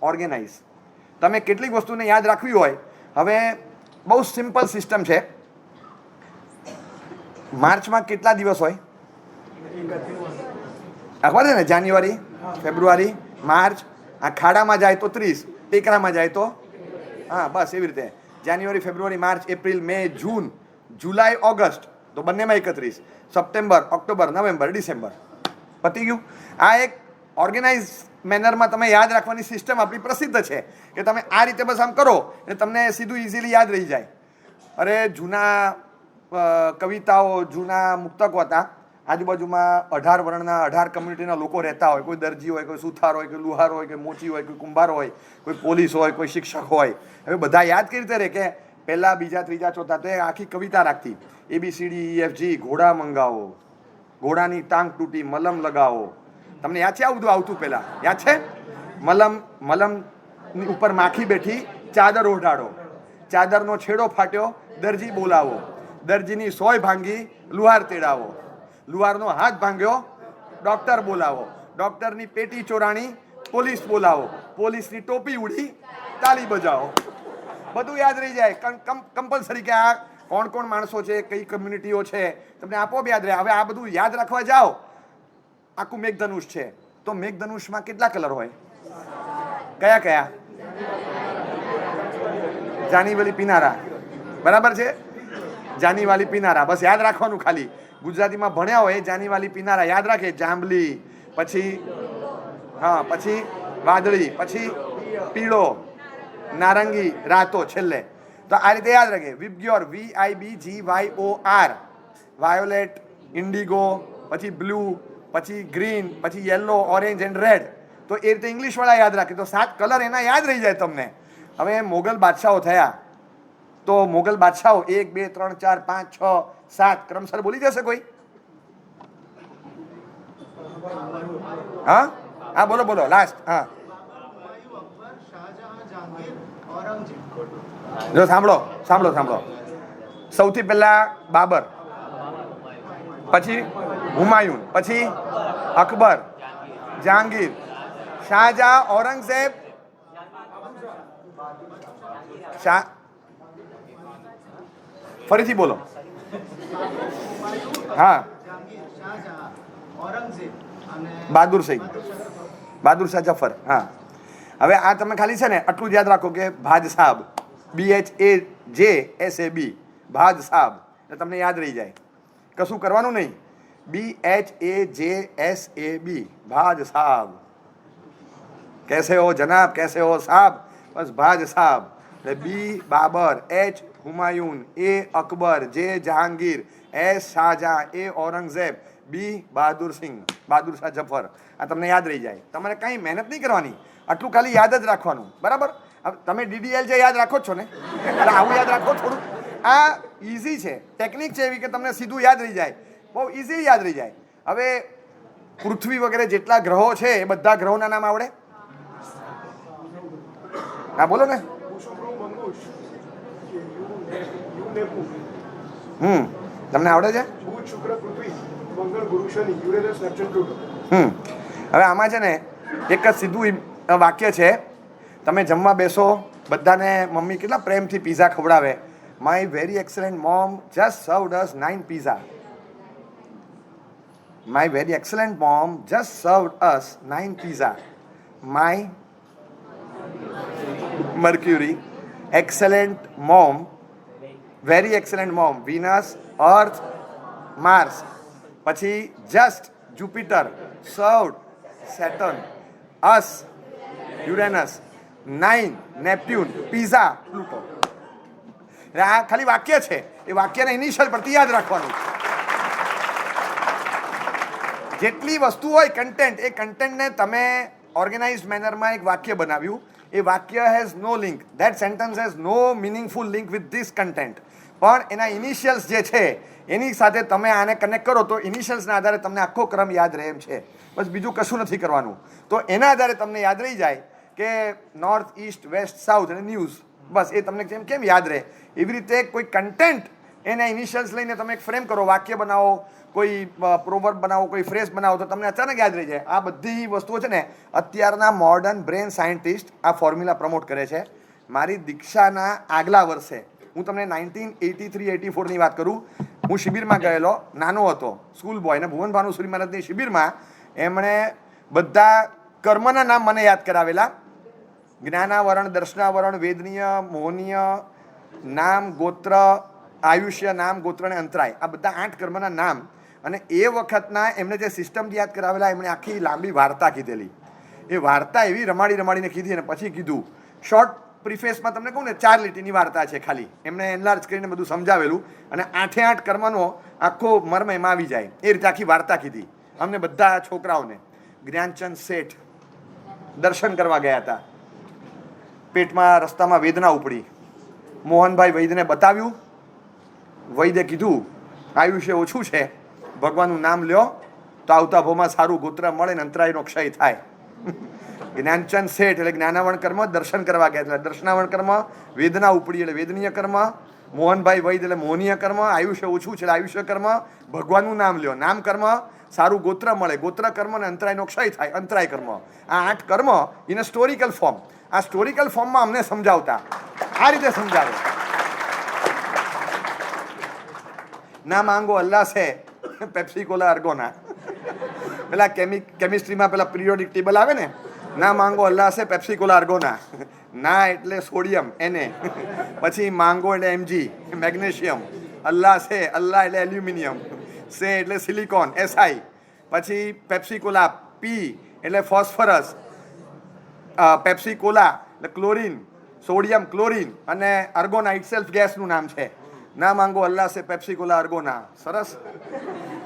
Organise. તમે કેટલીક વસ્તુને યાદ રાખવી હોય, હવે બહુ સિમ્પલ સિસ્ટમ છે. માર્ચમાં કેટલા દિવસ હોય? ખબર છે ને? જાન્યુઆરી, ફેબ્રુઆરી, માર્ચ. આ ખાડામાં જાય તો 30, ટેકરામાં જાય તો હા બસ એવી રીતે જાન્યુઆરી, ફેબ્રુઆરી, માર્ચ, એપ્રિલ, મે, જૂન, જુલાઈ, ઓગસ્ટ, તો બંનેમાં 31. September, October, November, December. પતી ગયું. આ એક ઓર્ગેનાઇઝ મેનરમાં તમે યાદ રાખવાની સિસ્ટમ આપણી પ્રસિદ્ધ છે કે તમે આ રીતે બસ આમ કરો એટલે તમને સીધું ઇઝીલી યાદ રહી જાય. અરે જૂના કવિતાઓ, જૂના મુક્તકો હતા. આજુબાજુમાં 18 વર્ણના 18 કમ્યુનિટીના લોકો રહેતા હોય. કોઈ દરજી હોય, કોઈ સુથાર હોય, કોઈ લુહાર હોય, કોઈ મોચી હોય, કોઈ કુંભાર હોય, કોઈ પોલીસ હોય, કોઈ શિક્ષક હોય. હવે બધા યાદ કઈ રીતે રહે કે પહેલા, બીજા, ત્રીજા, ચોથા, તો એ આખી કવિતા રાખતી. ABCDEFG, ઘોડા મંગાવો, ઘોડાની ટાંગ તૂટી, મલમ લગાવો. તમને યાદ છે આ બધું આવતું? પહેલા યાદ છે? મલમની ઉપર માખી બેઠી, ચાદર ઓઢાડો, ચાદરનો છેડો ફાટ્યો, દરજી બોલાવો, દરજીની સોય ભાંગી, લુહાર તેડાવો, લુહારનો હાથ ભાંગ્યો, ડોક્ટર બોલાવો, ડોક્ટરની પેટી ચોરાણી, પોલીસ બોલાવો, પોલીસની ટોપી ઉડી, તાલી બજાવો. બધું યાદ રહી જાય. કમ્પલસરી કે આ કોણ કોણ માણસો છે, કઈ કમ્યુનિટીઓ છે, તમને આપોઆપ યાદ રહે. હવે આ બધું યાદ રાખવા જાઓ, આખું મેઘધનુષ છે, તો મેઘધનુષમાં કેટલા કલર હોય? કયા કયા? જાનીવાલી પિનારા. બરાબર છે? જાનીવાલી પિનારા બસ યાદ રાખવાનું. ખાલી ગુજરાતીમાં ભણ્યા હોય જાનીવાલી પિનારા યાદ રાખે. જાંબલી, પછી હા, પછી વાદળી, પછી પીળો, નારંગી, રાતો છેલ્લે. તો આ રીતે યાદ રાખે. વિબગ્યોર, VIBGYOR, વાયોલેટ, ઇન્ડિગો, પછી બ્લુ, પછી ગ્રીન, પછી યલો, ઓરેન્જ એન્ડ રેડ. તો એ રીતે ઇંગ્લિશવાળા યાદ રાખે તો 7 કલર એના યાદ રહી જાય તમને. હવે મોગલ બાદશાહો થયા તો મોગલ બાદશાહો 1, 2, 3, 4, 5, 6, 7 ક્રમશર બોલી જશે કોઈ? હા હા, બોલો બોલો લાસ્ટ. હા જો સાંભળો સાંભળો સાંભળો. સૌથી પહેલા બાબર, પછી હુમાયુન, પછી અકબર, જહાંગીર, શાહજહાં, ઔરંગઝેબ, ફરીથી બોલો. હા, બહાદુર શાહ જફર. હા, હવે આ તમે ખાલી છે ને આટલું જ યાદ રાખો કે ભાજ સાબ, BHAJSAB, ભાજ સાબ, એટલે તમને યાદ રહી જાય. કશું કરવાનું નહીં. BHAJSAB, ભાજ સાબ. कैसे हो जनाब, कैसे हो साहब, बस भाज साहब. એટલે B Babur, H હુમાયુન, A Akbar, J Jahangir, S Shahjahan, A Aurangzeb, B બહાદુર સિંહ, બહાદુર શાહ જફર. આ તમને યાદ રહી જાય. તમારે કંઈ મહેનત નહીં કરવાની, આટલું ખાલી યાદ જ રાખવાનું. બરાબર? તમે DDL જે યાદ રાખો છો ને, એટલે આવું યાદ રાખો થોડું. આ ઇઝી છે, ટેકનિક છે એવી કે તમને સીધું યાદ રહી જાય, બહુ ઇઝી યાદ રહી જાય. હવે પૃથ્વી વગેરે જેટલા ગ્રહો છે એ બધા ગ્રહોના નામ આવડે? હા બોલો ને. તમને આવડે છે? હવે આમાં છે ને એક જ સીધું વાક્ય છે. તમે જમવા બેસો, બધાને મમ્મી કેટલા પ્રેમથી પીઝા ખવડાવે. My very excellent mom just સર્વડ us 9 pizza. My very excellent mom just સર્વડ us 9 pizza. My Mercury, excellent mom, very excellent mom, Venus, Earth, Mars, પછી just Jupiter, served Saturn, us, Uranus, 9 Neptune, pizza, Pluto. આ ખાલી વાક્ય છે, એ વાક્યના initial પરથી યાદ રાખવાનું. જેટલી વસ્તુ હોય કન્ટેન્ટ, એ કન્ટેન્ટને તમે ઓર્ગેનાઇઝડ મેનરમાં એક વાક્ય બનાવ્યું. એ વાક્ય has no link, that sentence has no meaningful link with this content. પણ એના ઇનિશિયલ્સ જે છે એની સાથે તમે આને કનેક્ટ કરો તો ઇનિશિયલ્સના આધારે તમને આખો ક્રમ યાદ રહે એમ છે. બસ બીજું કશું નથી કરવાનું. તો એના આધારે તમને યાદ રહી જાય કે નોર્થ, ઇસ્ટ, વેસ્ટ, સાઉથ અને ન્યૂઝ. બસ એ તમને કેમ યાદ રહે. એવી રીતે કોઈ કન્ટેન્ટ એના ઇનિશિયલ્સ લઈને તમે એક ફ્રેમ કરો, વાક્ય બનાવો, કોઈ પ્રોવર્બ બનાવો, કોઈ ફ્રેઝ બનાવો તો તમને અચાનક યાદ રહી જાય. આ બધી વસ્તુઓ છે ને અત્યારના મોડર્ન બ્રેન સાયન્ટિસ્ટ આ ફોર્મ્યુલા પ્રમોટ કરે છે. મારી દીક્ષાના આગલા વર્ષે, હું તમને 1983-84ની વાત કરું, હું શિબિરમાં ગયેલો, નાનો હતો, સ્કૂલ બોય, ને ભુવન ભાનુસુરી મહારાજની શિબિરમાં એમણે બધા કર્મના નામ મને યાદ કરાવેલા. જ્ઞાનાવરણ, દર્શનાવરણ, વેદનીય, મોહનીય, નામ, ગોત્ર, આયુષ્ય, નામ, ગોત્ર અને અંતરાય, આ બધા 8 કર્મના નામ. અને એ વખતના એમને જે સિસ્ટમ યાદ કરાવેલા, એમણે આખી લાંબી વાર્તા કીધેલી. એ વાર્તા એવી રમાડીને કીધી અને પછી કીધું, શોર્ટ પ્રિફેસમાં તમને કહું ને 4 લીટીની વાર્તા છે ખાલી. એમણે એનલાર્જ કરીને બધું સમજાવેલું અને 8 કર્મનો આખો મર્મ એમાં આવી જાય એ રીતે આખી વાર્તા કીધી અમને બધા છોકરાઓને. જ્ઞાનચંદ શેઠ દર્શન કરવા ગયા હતા, પેટમાં રસ્તામાં વેદના ઉપડી, મોહનભાઈ વૈદ્યને બતાવ્યું, વૈદ્ય કીધું આયુષ્ય ઓછું છે, ભગવાનનું નામ લ્યો તો આવતા ભોમાં સારું ગોત્ર મળે ને અંતરાયનો ક્ષય થાય. જ્ઞાનચંદ શેઠ એટલે જ્ઞાનાવરણ કર્મ, દર્શન કરવા ગયા એટલે દર્શનાવરણ કર્મ, વેદના ઉપડી એટલે વેદનીય કર્મ, મોહનભાઈ વૈદ્ય એટલે મોહનીય કર્મ, આયુષ્ય ઓછું છે એટલે આયુષ્ય કર્મ, ભગવાનનું નામ લ્યો નામ કર્મ, સારું ગોત્ર મળે ગોત્ર કર્મ અને અંતરાયનો ક્ષય થાય અંતરાય કર્મ. આ 8 કર્મ ઇન અ સ્ટોરિકલ ફોર્મ. આ સ્ટોરિકલ ફોર્મમાં અમને સમજાવતા આ રીતે સમજાવે. ના માંગો અલ્લાહ છે પેપ્સી કોલા અર્ગોના. પેલા કેમિસ્ટ્રીમાં પેલા પિરિયોડિક ટેબલ આવે ને, ના માંગો અલ્લાહ છે પેપ્સી કોલા અર્ગોના. ના એટલે સોડિયમ એને, પછી માંગો એટલે એમજી મેગ્નેશિયમ, અલ્લાહ છે અલ્લાહ એટલે એલ્યુમિનિયમ, સે એટલે સિલિકોન એસઆઈ, પછી પેપ્સી કોલા પી એટલે ફોસ્ફરસ, પેપ્સી કોલા એટલે ક્લોરીન, સોડિયમ ક્લોરીન, અને અર્ગોના ઇટસેલ્ફ ગેસનું નામ છે. ના માંગો અલ્લાહ છે પેપ્સી કોલા અર્ગોના. સરસ.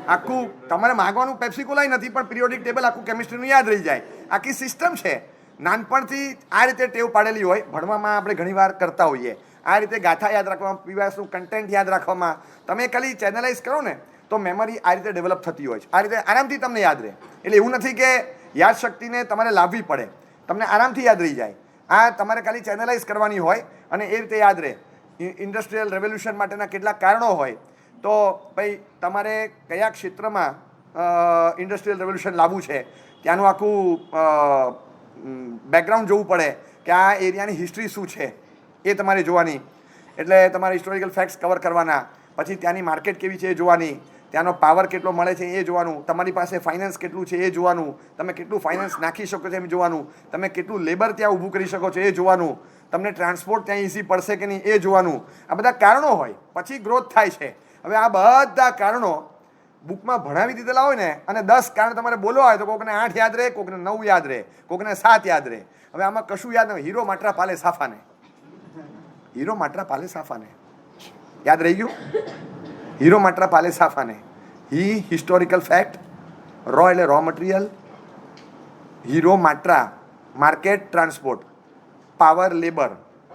આખું તમારે માગવાનું પેપ્સી કોલાય નથી પણ પિરિયોડિક ટેબલ આખું કેમિસ્ટ્રીનું યાદ રહી જાય. આખી સિસ્ટમ છે. નાનપણથી આ રીતે ટેવ પાડેલી હોય. ભણવામાં આપણે ઘણીવાર કરતા હોઈએ આ રીતે ગાથા યાદ રાખવામાં, પીવાસનું કન્ટેન્ટ યાદ રાખવામાં. તમે ખાલી ચેનલાઇઝ કરો ને તો મેમરી આ રીતે ડેવલપ થતી હોય છે. આ રીતે આરામથી તમને યાદ રહે. એટલે એવું નથી કે યાદશક્તિને તમારે લાવવી પડે, તમને આરામથી યાદ રહી જાય. આ તમારે ખાલી ચેનલાઇઝ કરવાની હોય અને એ રીતે યાદ રહે. ઇન્ડસ્ટ્રીયલ રેવોલ્યુશન માટેના કેટલાક કારણો હોય તો ભાઈ તમારે કયા ક્ષેત્રમાં ઇન્ડસ્ટ્રીયલ રેવોલ્યુશન લાવવું છે ત્યાંનું આખું બેકગ્રાઉન્ડ જોવું પડે કે આ એરિયાની હિસ્ટ્રી શું છે એ તમારે જોવાની. એટલે તમારે હિસ્ટોરિકલ ફેક્ટ્સ કવર કરવાના, પછી ત્યાંની માર્કેટ કેવી છે એ જોવાની, ત્યાંનો પાવર કેટલો મળે છે એ જોવાનું, તમારી પાસે ફાઇનાન્સ કેટલું છે એ જોવાનું, તમે કેટલું ફાઇનાન્સ નાખી શકો છો એમ જોવાનું, તમે કેટલું લેબર ત્યાં ઊભું કરી શકો છો એ જોવાનું, તમને ટ્રાન્સપોર્ટ ત્યાં ઇઝી પડશે કે નહીં એ જોવાનું. આ બધા કારણો હોય, પછી ગ્રોથ થાય છે. હવે આ બધા કારણો બુકમાં ભણાવી દીધેલા હોય ને અને 10 કારણ તમારે બોલવા હોય તો કોકને 8 યાદ રહે, કોકને 9 યાદ રહે, કોકને 7 યાદ રહે. હવે આમાં કશું યાદ નહીં. હીરો માટરા પાલે સાફાને, હીરો માટરા પાલે સાફાને યાદ રહી ગયું. હીરો માટરા પાલે સાફાને, હી હિસ્ટોરિકલ ફેક્ટ, રો એટલે રો મટીરિયલ, હીરો માટરા market transport, power labour,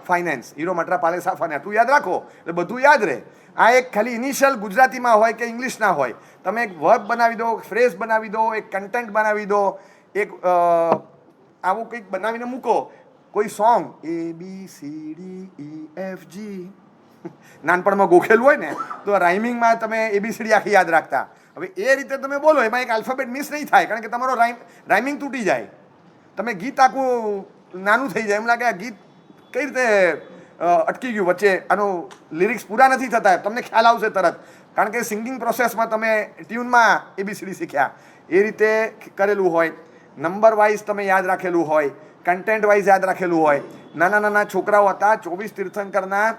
finance, હીરો માટરા પાલે સાફાને. તું યાદ રાખો એટલે બધું યાદ રહે. આ એક ખાલી ઇનિશિયલ ગુજરાતીમાં હોય કે ઇંગ્લિશના હોય, તમે એક વર્બ બનાવી દો, ફ્રેઝ બનાવી દો, એક કન્ટેન્ટ બનાવી દો, એક આવું કંઈક બનાવીને મૂકો. કોઈ સોંગ ABCDEFG નાનપણમાં ગોખેલું હોય ને તો રાઇમિંગમાં તમે ABCD આખી યાદ રાખતા. હવે એ રીતે તમે બોલો એમાં એક આલ્ફાબેટ મિસ નહીં થાય કારણ કે તમારો રાઇમિંગ તૂટી જાય. તમે ગીત આખું નાનું થઈ જાય, એમ લાગે આ ગીત કઈ રીતે અટકી ગયું વચ્ચે, આનું લિરિક્સ પૂરા નથી થતા. તમને ખ્યાલ આવશે તરત કારણ કે સિંગિંગ પ્રોસેસમાં તમે ટ્યુનમાં ABCD શીખ્યા. એ રીતે કરેલું હોય, નંબર વાઇઝ તમે યાદ રાખેલું હોય, કન્ટેન્ટ વાઇઝ યાદ રાખેલું હોય. નાના નાના છોકરાઓ હતા 24 તીર્થંકરના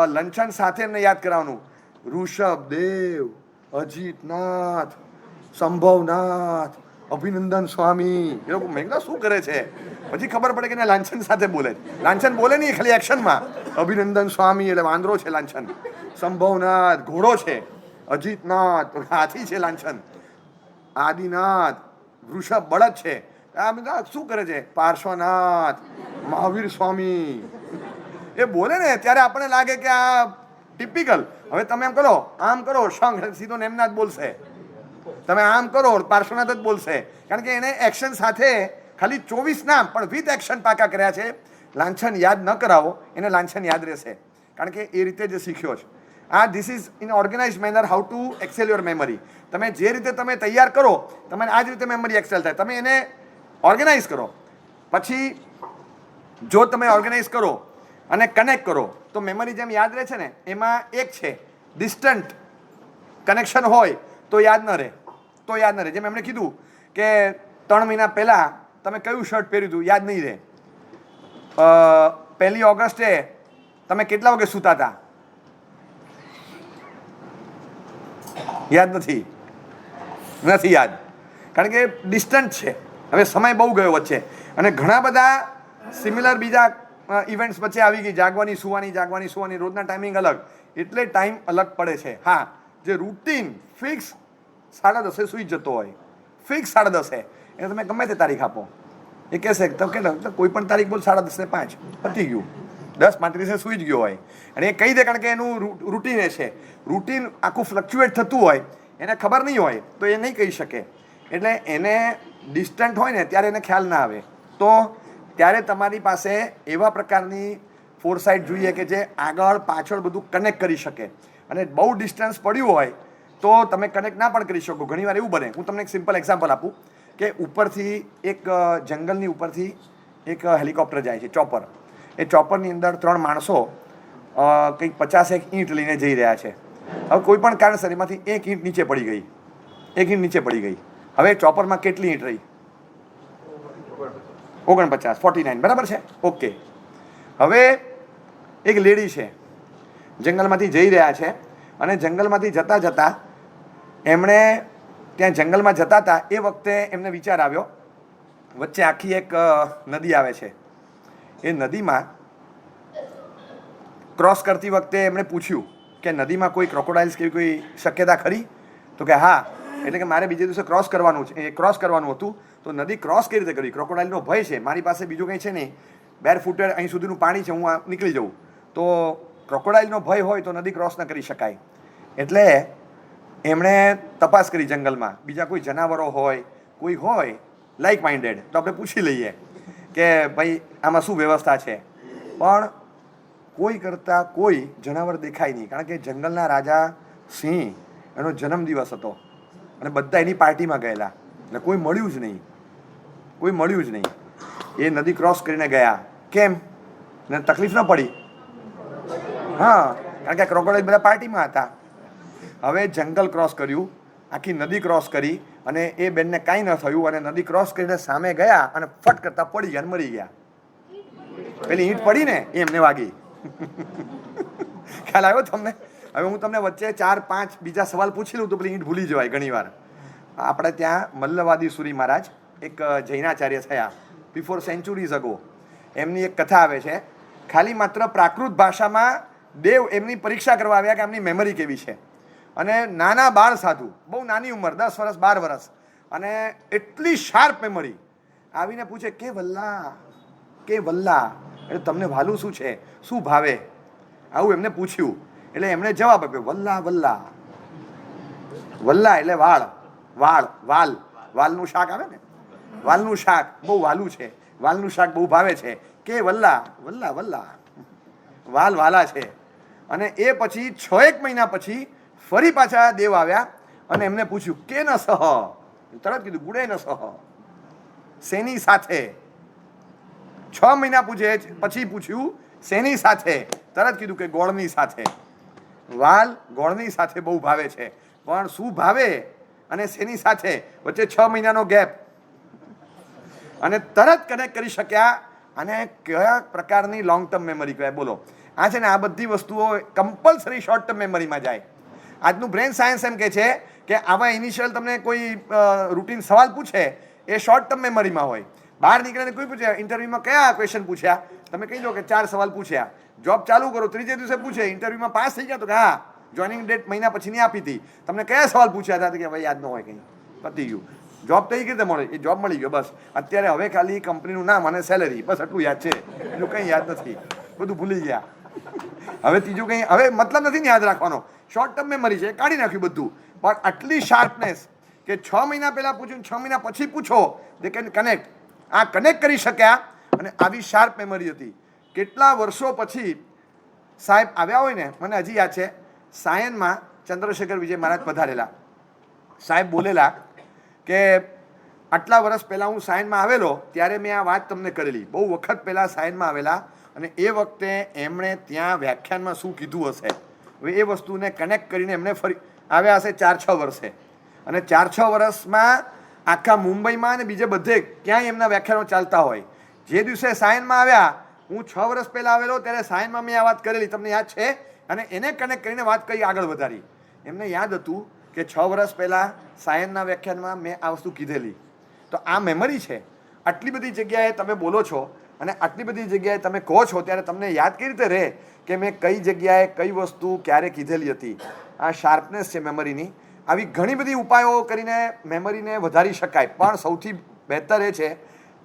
લંચન સાથે એમને યાદ કરાવવાનું. ઋષભદેવ, અજીતનાથ, સંભવનાથ, અભિનંદન સ્વામી. એ લોકો મહેંગા શું કરે છે પછી ખબર પડે કે લાંછન સાથે બોલે. લાંછન બોલે નહીં, ખાલી એક્શનમાં અભિનંદન સ્વામી એટલે વાંદરો છે લાંછન, સંભવનાથ ઘોડો છે, અજીતનાથ હાથી છે લાંછન, આદિનાથ વૃષભ બળદ છે. આ બધા શું કરે છે? પાર્શ્વનાથ, મહાવીર સ્વામી. એ બોલે ને ત્યારે આપણને લાગે કે આ ટિપિકલ. હવે તમે એમ કરો શંખ સીધો નેમનાથ બોલશે, તમે આમ કરો પાર્શ્વનાથ જ બોલશે કારણ કે એને એક્શન સાથે ખાલી 24 નામ પણ વિથ એક્શન પાકા કર્યા છે. લાંછન યાદ ન કરાવો, એને લાંછન યાદ રહેશે કારણ કે એ રીતે જ શીખ્યો છે. This is in organize manner how to excel your memory. તમે જે રીતે તમે તૈયાર કરો તમારે આ જ રીતે મેમરી એક્સેલ થાય. તમે એને ઓર્ગેનાઇઝ કરો. પછી જો તમે ઓર્ગેનાઇઝ કરો અને કનેક્ટ કરો તો મેમરી જેમ યાદ રહે છે ને, એમાં એક છે ડિસ્ટન્ટ કનેક્શન હોય તો યાદ ન રહે. જેમ એમણે કીધું કે 3 મહિના પહેલાં તમે કયું શર્ટ પહેર્યું હતું યાદ નહીં રહે. 1 ઓગસ્ટે તમે કેટલા વાગે સૂતા હતા યાદ નથી યાદ, કારણ કે ડિસ્ટન્ટ છે. હવે સમય બહુ ગયો વચ્ચે અને ઘણા બધા સિમિલર બીજા ઇવેન્ટ્સ વચ્ચે આવી ગઈ. જાગવાની સુવાની રોજના ટાઈમિંગ અલગ, એટલે ટાઈમ અલગ પડે છે. હા, જે રૂટીન ફિક્સ 10:30 સુઈ જતો હોય, ફિક્સ 10:30, એને તમે ગમે તે તારીખ આપો, એ કહેશે તો કે કોઈ પણ તારીખ બોલ 10:30 પતી ગયું, 10:35 સુઈ જ ગયો હોય. અને એ કહી દે, કારણ કે એનું રૂટીન એ છે. રૂટીન આખું ફ્લક્ચ્યુએટ થતું હોય, એને ખબર નહીં હોય તો એ નહીં કહી શકે. એટલે એને ડિસ્ટન્ટ હોય ને ત્યારે એને ખ્યાલ ના આવે. તો ત્યારે તમારી પાસે એવા પ્રકારની ફોરસાઇટ જોઈએ કે જે આગળ પાછળ બધું કનેક્ટ કરી શકે. અને બહુ ડિસ્ટન્સ પડ્યું હોય તો તમે કનેક્ટ ના પણ કરી શકો. ઘણીવાર એવું બને, હું તમને એક સિમ્પલ એક્ઝામ્પલ આપું કે ઉપરથી એક જંગલની ઉપરથી એક હેલિકોપ્ટર જાય છે, ચોપર. એ ચોપરની અંદર 3 માણસો કંઈક 50 ઈંટ લઈને જઈ રહ્યા છે. હવે કોઈ પણ કારણસર એમાંથી એક ઈંટ નીચે પડી ગઈ. હવે ચોપરમાં કેટલી ઈંટ રહી? 49, 49, બરાબર છે? ઓકે. હવે એક લેડી છે, જંગલમાંથી જઈ રહ્યા છે અને જંગલમાંથી જતાં એમણે ત્યાં જંગલમાં જતા હતા એ વખતે એમને વિચાર આવ્યો, વચ્ચે આખી એક નદી આવે છે. એ નદીમાં ક્રોસ કરતી વખતે એમણે પૂછ્યું કે નદીમાં કોઈ ક્રોકોડાઇલ્સ કેવી કોઈ શક્યતા ખરી? તો કે હા, એટલે કે મારે બીજે દિવસે ક્રોસ કરવાનું હતું. તો નદી ક્રોસ કેવી રીતે કરવી? ક્રોકોડાઇલનો ભય છે, મારી પાસે બીજું કંઈ છે નહીં, બેર ફૂટેડ અહીં સુધીનું પાણી છે, હું નીકળી જાઉં. તો ક્રોકોડાઇલનો ભય હોય તો નદી ક્રોસ ન કરી શકાય. એટલે એમણે તપાસ કરી જંગલમાં, બીજા કોઈ જનાવરો હોય, કોઈ હોય લાઇક માઇન્ડેડ, તો આપણે પૂછી લઈએ કે ભાઈ આમાં શું વ્યવસ્થા છે. પણ કોઈ કરતાં કોઈ જનાવર દેખાય નહીં, કારણ કે જંગલના રાજા સિંહ એનો જન્મદિવસ હતો અને બધા એની પાર્ટીમાં ગયેલા, એટલે કોઈ મળ્યું જ નહીં. એ નદી ક્રોસ કરીને ગયા. કેમ? ને તકલીફ ન પડી? હા, કારણ કે ક્રોકોડાઇલ બધા પાર્ટીમાં હતા. હવે જંગલ ક્રોસ કર્યું, આખી નદી ક્રોસ કરી અને એ બેનને કાંઈ ન થયું અને નદી ક્રોસ કરીને સામે ગયા અને ફટ કરતાં પડી ગયા અને મરી ગયા. પેલી ઈંટ પડી ને એ એમને વાગી. ખ્યાલ આવ્યો તમને? હવે હું તમને વચ્ચે 4-5 બીજા સવાલ પૂછી લઉં તો પેલી ઈંટ ભૂલી જવાય ઘણીવાર. આપણે ત્યાં મલ્લવાદી સુરી મહારાજ એક જૈનાચાર્ય થયા બિફોર સેન્ચુરીઝ અગો. એમની એક કથા આવે છે, ખાલી માત્ર પ્રાકૃત ભાષામાં દેવ એમની પરીક્ષા કરવા આવ્યા કે એમની મેમરી કેવી છે. અને નાના બાળ સાધુ, બહુ નાની ઉંમર, 10 વર્ષ 12 વર્ષ, અને એટલી શાર્પ મેમરી, આવીને પૂછે કે વલ્લા, એટલે તમને વાલું શું છે, શું ભાવે? આવું એમને પૂછ્યું. એટલે એમણે જવાબ આપ્યો, વલ્લા એટલે વાલનું શાક આવે ને, વાલનું શાક બહુ વાલું છે, વાલનું શાક બહુ ભાવે છે. કે વલ્લા વાલા છે. અને એ પછી 6-1 મહિના પછી ફરી પાછા દેવ આવ્યા અને એમને પૂછ્યું કે ન સહ, તરત કીધું ગુડે ન સહ, શેની સાથે? 6 મહિના પછી પૂછ્યું શેની સાથે? તરત કીધું કે ગોળની સાથે. વાલ ગોળની સાથે બહુ ભાવે છે, પણ શું ભાવે અને શેની સાથે? વચ્ચે 6 મહિનાનો ગેપ. અને તરત કનેક્ટ કરી શક્યા. અને કયા પ્રકારની લોંગ ટર્મ મેમરી કહેવાય? બોલો. આ છે ને, આ બધી વસ્તુઓ કમ્પલસરી શોર્ટ ટર્મ મેમરીમાં જાય. આજનું બ્રેન સાયન્સ એમ કહે છે કે આવા ઇનિશિયલ તમને કોઈ રૂટીન સવાલ પૂછે એ શોર્ટ ટર્મ મેમરીમાં હોય. બહાર નીકળીને કોઈ પૂછે, ઇન્ટરવ્યુમાં કયા ક્વેશ્ચન પૂછ્યા, તમે કહી દો કે 4 સવાલ પૂછ્યા. જોબ ચાલુ કરો, 3જે દિવસે પૂછે, ઇન્ટરવ્યુમાં પાસ થઈ ગયા તો કે હા જોઈનિંગ ડેટ મહિના પછીની આપી હતી, તમને કયા સવાલ પૂછ્યા હતા? કે ભાઈ યાદ ન હોય, કંઈ પતી ગયું. જોબ તો એ રીતે મળે, એ જોબ મળી ગયો બસ. અત્યારે હવે ખાલી કંપનીનું નામ અને સેલેરી, બસ આટલું યાદ છે, એટલું કંઈ યાદ નથી, બધું ભૂલી ગયા. હવે ત્રીજું કંઈ હવે મતલબ નથી ને યાદ રાખવાનો, શોર્ટ ટર્મ મેમરી છે, કાઢી નાખ્યું બધું. પણ આટલી શાર્પનેસ કે 6 મહિના પહેલાં પૂછ્યું, 6 મહિના પછી પૂછો, દે કેન કનેક્ટ. આ કનેક્ટ કરી શક્યા અને આવી શાર્પ મેમરી હતી. કેટલા વર્ષો પછી સાહેબ આવ્યા હોય ને, મને હજી યાદ છે, સાયનમાં ચંદ્રશેખર વિજય મહારાજ પધારેલા. સાહેબ બોલેલા કે આટલા વર્ષ પહેલાં હું સાયનમાં આવેલો ત્યારે મેં આ વાત તમને કરેલી, બહુ વખત પહેલાં સાયનમાં આવેલા, અને એ વખતે એમણે ત્યાં વ્યાખ્યાનમાં શું કીધું હશે, હવે એ વસ્તુને કનેક્ટ કરીને એમણે ફરી આવ્યા હશે 4-6 વર્ષે, અને 4-6 વર્ષમાં આખા મુંબઈમાં અને બીજે બધે ક્યાંય એમના વ્યાખ્યાનો ચાલતા હોય. જે દિવસે સાયનમાં આવ્યા, હું 6 વર્ષ પહેલાં આવેલો ત્યારે સાયનમાં મેં આ વાત કરેલી, તમને યાદ છે, અને એને કનેક્ટ કરીને વાત કરી આગળ વધારી. એમને યાદ હતું કે 6 વર્ષ પહેલાં સાયનના વ્યાખ્યાનમાં મેં આ વસ્તુ કીધેલી. તો આ મેમરી છે. આટલી બધી જગ્યાએ તમે બોલો છો અને આટલી બધી જગ્યાએ તમે કહો છો ત્યારે તમને યાદ કેવી રીતે રહે કે મેં કઈ જગ્યાએ કઈ વસ્તુ ક્યારે કીધેલી હતી. આ શાર્પનેસ છે મેમરીની. આવી ઘણી બધી ઉપાયો કરીને મેમરીને વધારી શકાય, પણ સૌથી બહેતર એ છે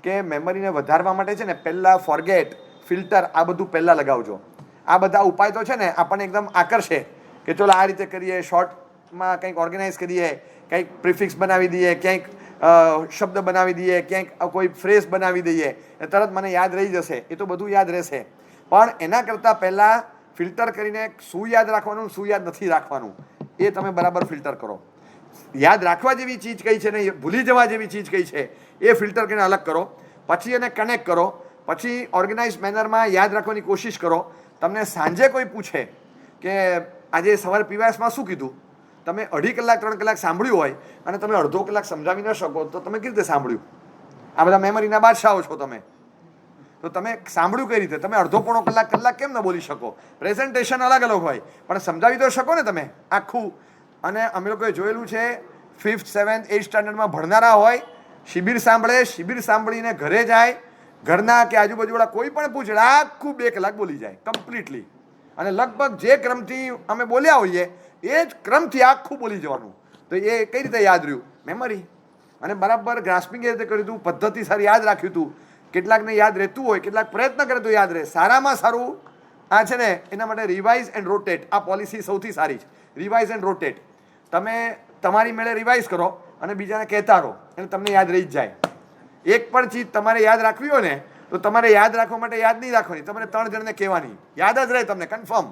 કે મેમરીને વધારવા માટે છે ને પહેલાં ફોરગેટ, ફિલ્ટર આ બધું પહેલાં લગાવજો. આ બધા ઉપાય તો છે ને આપણને એકદમ આકર્ષે કે ચલો આ રીતે કરીએ, શોર્ટમાં કંઈક ઓર્ગેનાઇઝ કરીએ, કંઈક પ્રિફિક્સ બનાવી દઈએ, ક્યાંક શબ્દ બનાવી દઈએ, ક્યાંક કોઈ ફ્રેઝ બનાવી દઈએ, તરત મને યાદ રહી જશે. એ તો બધું યાદ રહેશે, પણ એના કરતાં પહેલાં ફિલ્ટર કરીને શું યાદ રાખવાનું, શું યાદ નથી રાખવાનું, એ તમે બરાબર ફિલ્ટર કરો. યાદ રાખવા જેવી ચીજ કઈ છે ને ભૂલી જવા જેવી ચીજ કઈ છે એ ફિલ્ટર કરીને અલગ કરો. પછી એને કનેક્ટ કરો, પછી ઓર્ગેનાઇઝ મેનરમાં યાદ રાખવાની કોશિશ કરો. તમને સાંજે કોઈ પૂછે કે આજે સવારે પીવાસમાં શું કીધું, તમે 2.5 કલાક 3 કલાક સાંભળ્યું હોય અને તમે અડધો કલાક સમજાવી ન શકો તો તમે કેવી રીતે સાંભળ્યું? આ બધા મેમરીના બાદશાહો છો તમે, તો તમે સાંભળ્યું કઈ રીતે? તમે અડધો પોણો કલાક કેમ ન બોલી શકો? પ્રેઝન્ટેશન અલગ અલગ હોય પણ સમજાવી તો શકો ને તમે આખું. અને અમે લોકોએ જોયેલું છે 5th 7th 8th સ્ટાન્ડર્ડમાં ભણનારા હોય, શિબિર સાંભળે, શિબિર સાંભળીને ઘરે જાય, ઘરના કે આજુબાજુવાળા કોઈ પણ પૂછે આખું 2 કલાક બોલી જાય કમ્પ્લીટલી, અને લગભગ જે ક્રમથી અમે બોલ્યા હોઈએ એ જ ક્રમથી આખું બોલી જવાનું. તો એ કઈ રીતે યાદ રહ્યું? મેમરી. અને બરાબર ગ્રાસ્પિંગ એ રીતે કર્યું હતું, પદ્ધતિ સારી યાદ રાખ્યું હતું. કેટલાકને યાદ રહેતું હોય, કેટલાક પ્રયત્ન કરે તો યાદ રહે. સારામાં સારું આ છે ને એના માટે રિવાઇઝ એન્ડ રોટેટ, આ પોલિસી સૌથી સારી છે. Revise and rotate. તમે તમારી મેળે રિવાઇઝ કરો અને બીજાને કહેતા રહો, એટલે તમને યાદ રહી જ જાય. એક પણ ચીજ તમારે યાદ રાખવી હોય ને તો તમારે યાદ રાખવા માટે યાદ નહીં રાખવાની, તમારે 3 જણને કહેવાની, યાદ જ રહે તમને, કન્ફર્મ,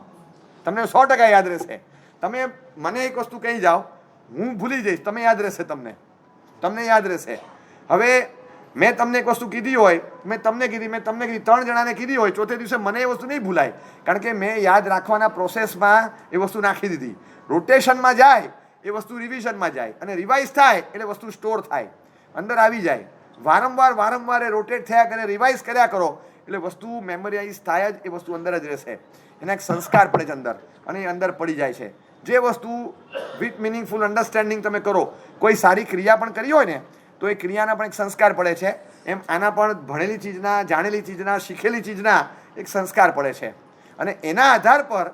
તમને 100% યાદ રહેશે. તમે મને એક વસ્તુ કહી જાઓ, હું ભૂલી જઈશ, તમે યાદ રહેશે, તમને યાદ રહેશે. હવે મેં તમને એક વસ્તુ કીધી હોય, મેં તમને કીધી, 3 જણાને કીધી હોય, ચોથે દિવસે મને એ વસ્તુ નહીં ભૂલાય, કારણ કે મેં યાદ રાખવાના પ્રોસેસમાં એ વસ્તુ નાખી દીધી. રોટેશનમાં જાય એ વસ્તુ રિવિઝનમાં જાય, અને રિવાઇઝ થાય એટલે વસ્તુ સ્ટોર થાય, અંદર આવી જાય. વારંવાર એ રોટેટ થયા કરે, રિવાઇઝ કર્યા કરો એટલે વસ્તુ મેમરીઝ થાય જ, એ વસ્તુ અંદર જ રહેશે. એના એક સંસ્કાર પડે છે અંદર, અને એ અંદર પડી જાય છે. જે વસ્તુ વિથ મિનિંગફુલ અન્ડરસ્ટેન્ડિંગ તમે કરો, કોઈ સારી ક્રિયા પણ કરી હોય ને તો એ ક્રિયાના પણ એક સંસ્કાર પડે છે. એમ આના પણ ભણેલી ચીજના, જાણેલી ચીજના, શીખેલી ચીજના એક સંસ્કાર પડે છે, અને એના આધાર પર